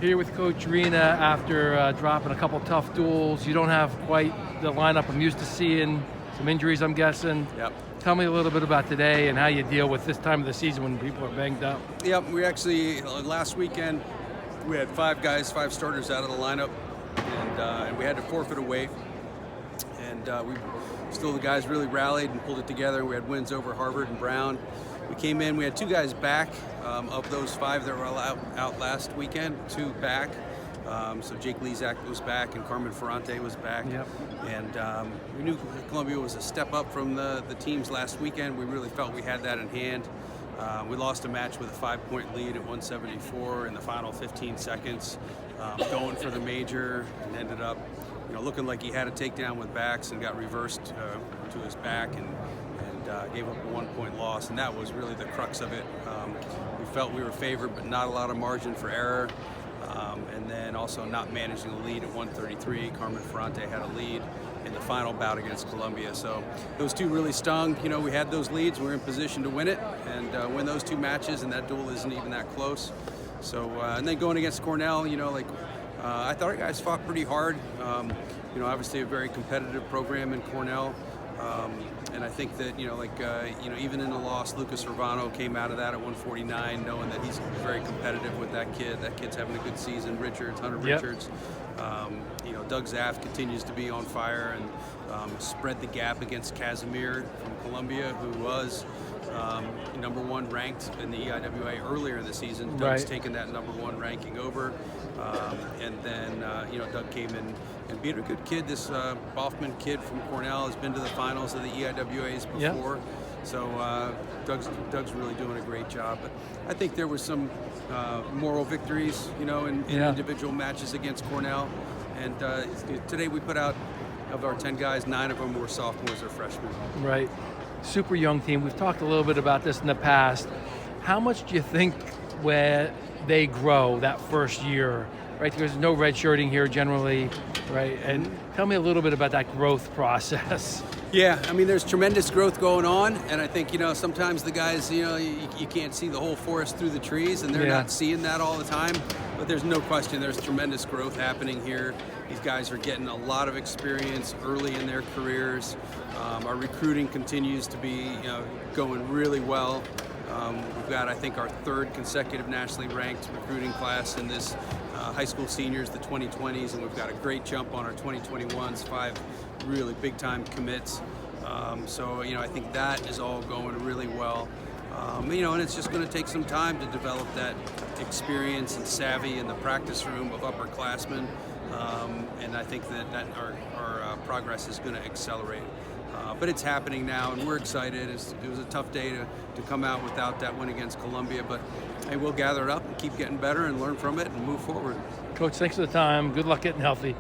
Here with Coach Reina after dropping a couple tough duels. You don't have quite the lineup I'm used to seeing. Some injuries, I'm guessing. Yep. Tell me a little bit about today and how you deal with this time of the season when people are banged up. Yep, we actually, last weekend, we had 5 starters out of the lineup, and we had to forfeit a weight. And the guys really rallied and pulled it together. We had wins over Harvard and Brown. We came in, we had 2 guys back. Of those 5 that were out last weekend, 2 back. So Jake Lezak was back and Carmen Ferrante was back. Yep. And we knew Columbia was a step up from the teams last weekend. We really felt we had that in hand. We lost a match with a 5-point lead at 174 in the final 15 seconds, going for the major, and ended up looking like he had a takedown with backs and got reversed to his back and gave up a 1-point loss, and that was really the crux of it. We felt we were favored, but not a lot of margin for error. And then also not managing the lead at 133. Carmen Ferrante had a lead in the final bout against Columbia. So those 2 really stung. We had those leads. We were in position to win it and win those 2 matches, and that duel isn't even that close. So, and then going against Cornell, I thought our guys fought pretty hard. Obviously a very competitive program in Cornell. And I think that, even in the loss, Lucas Urbano came out of that at 149, knowing that he's very competitive with that kid. That kid's having a good season. Hunter Yep. Richards. Doug Zaff continues to be on fire and spread the gap against Casimir from Columbia, who was number 1 ranked in the EIWA earlier in the season. Doug's taken that number 1 ranking over. And then, Doug came in and beat a good kid. This Boffman kid from Cornell has been to the finals of the EIWAs before. Yep. So Doug's really doing a great job. But I think there was some moral victories, in individual matches against Cornell. And today we put out, of our 10 guys, 9 of them were sophomores or freshmen. Right. Super young team. We've talked a little bit about this in the past. How much do you think where they grow that first year, right? Because there's no red shirting here generally, right? And tell me a little bit about that growth process. Yeah, there's tremendous growth going on, and I think, sometimes the guys, you can't see the whole forest through the trees, and they're not seeing that all the time, but there's no question there's tremendous growth happening here. These guys are getting a lot of experience early in their careers. Our recruiting continues to be, going really well. We've got, I think, our 3rd consecutive nationally ranked recruiting class in this high school seniors, the 2020s, and we've got a great jump on our 2021s, 5 really big-time commits. So, I think that is all going really well. And it's just going to take some time to develop that experience and savvy in the practice room of upperclassmen. And I think that our progress is going to accelerate. But it's happening now, and we're excited. It was a tough day to come out without that win against Columbia, but hey, we'll gather it up and keep getting better and learn from it and move forward. Coach, thanks for the time. Good luck getting healthy.